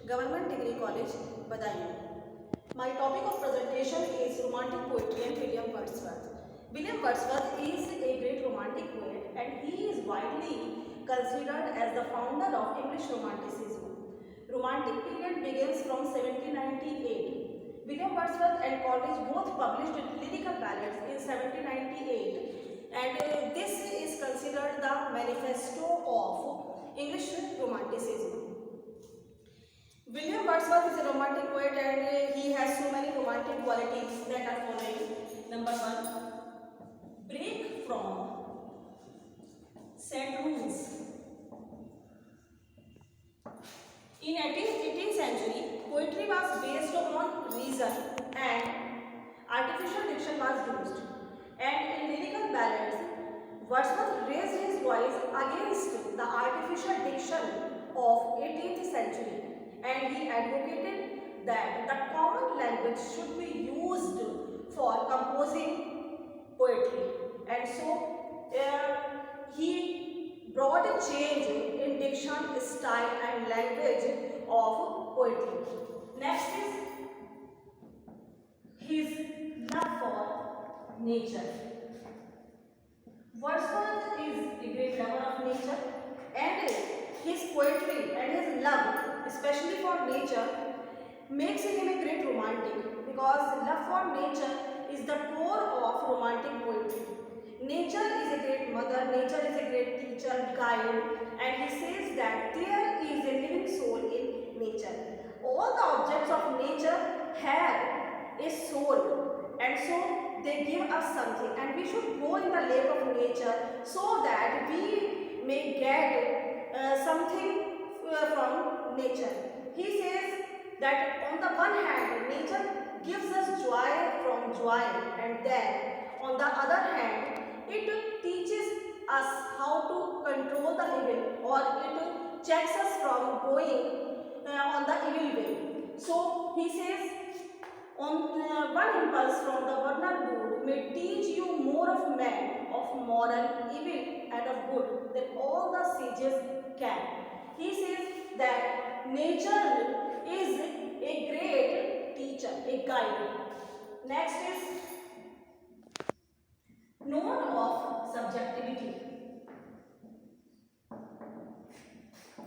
Government Degree College, Badaयूं. My topic of presentation is romantic poetry and William Wordsworth. William Wordsworth is a great romantic poet and he is widely considered as the founder of English Romanticism. Romantic period begins from 1798. William Wordsworth and Coleridge both published lyrical ballads in 1798 and this is considered the manifesto of English Romanticism. William Wordsworth is a romantic poet and he has so many romantic qualities that are following. Number 1, break from set rules. In 18th century, poetry was based on reason and artificial diction was used. And in lyrical ballads, Wordsworth raised his voice against the artificial diction of 18th century. And he advocated that the common language should be used for composing poetry. And so he brought a change in diction, style and language of poetry. Next is his love for nature. Wordsworth is a great lover of nature and his poetry and his love, especially for nature, makes him a great romantic because love for nature is the core of romantic poetry. Nature is a great mother, nature is a great teacher, guide, and he says that there is a living soul in nature. All the objects of nature have a soul and so they give us something and we should go in the lake of nature so that we may get something from nature. He says that on the one hand, nature gives us joy from joy and then on the other hand, it teaches us how to control the evil or it checks us from going on the evil way. So he says, on one impulse from the vernal mood may teach you more of man, of moral evil and of good than all the sages can. He says that nature is a great teacher, a guide. Next is note of subjectivity.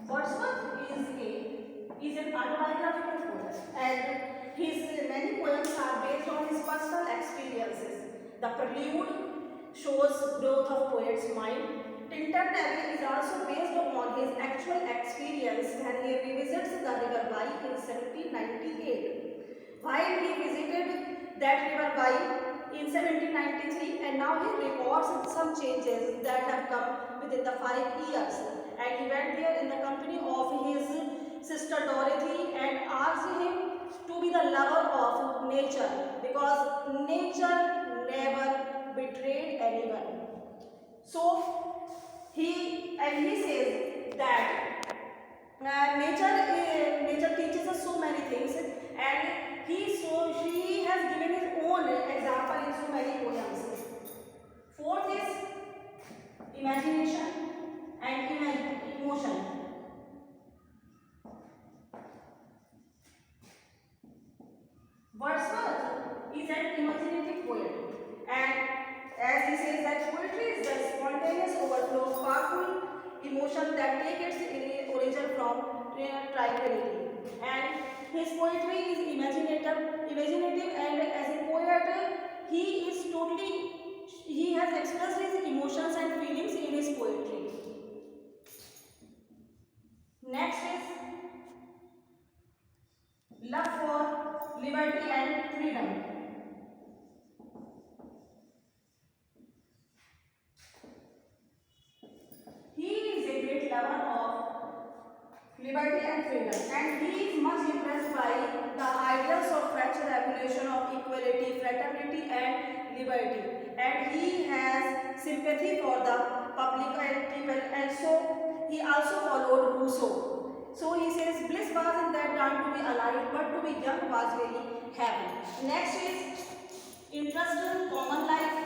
Wordsworth is an autobiographical poet and his many poems are based on his personal experiences. The Prelude shows growth of poet's mind. Tintern Abbey is also based upon his actual experience when he revisits the River Wye in 1798. While he visited that River Wye in 1793 and now he records some changes that have come within the 5 years. And he went there in the company of his sister Dorothy and asked him to be the lover of nature because nature never betrayed anyone. So he says that nature teaches us so many things and he has given his own example in so many poems. Fourth is imagination and emotion. Wordsworth is an imaginative poet and as he says that poetry is the spontaneous overflow of powerful emotion that takes its origin from tranquility. And his poetry is imaginative and as a poet he has expressed his emotions and feelings in his poetry. Next is love for liberty and freedom. He is a great lover of liberty and freedom and he is much impressed by the ideals of French Revolution of equality, fraternity and liberty. And he has sympathy for the public and people and so he also followed Rousseau. So he says bliss was in that time to be alive but to be young was really heaven. Next is interest in common life.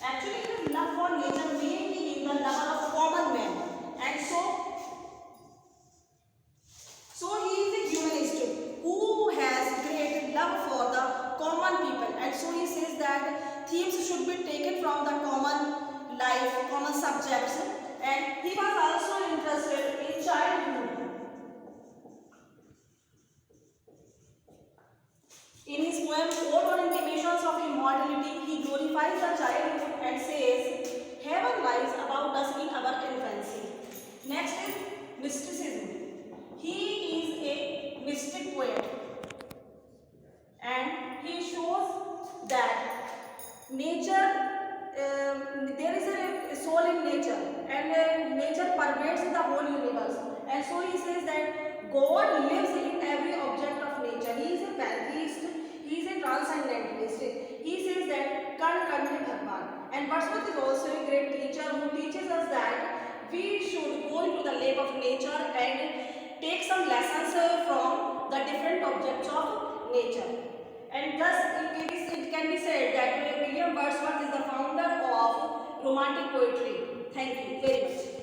Actually his love for nature mainly in the lover of common subjects, and he was also interested in childhood. In his poem Ode on Intimations of Immortality, he glorifies the childhood and says, heaven lies about us in our infancy. Next is mysticism. He is a mystic poet, and he shows that nature, there is a soul in nature, and nature pervades the whole universe. And so he says that God lives in every object of nature. He is a pantheist, he is a transcendentalist. He says that Kan Kan mein Bhagwan. And Wordsworth is also a great teacher who teaches us that we should go into the lake of nature and take some lessons from the different objects of nature. And thus it can be said that William Wordsworth is the founder of Romantic poetry. Thank you very much.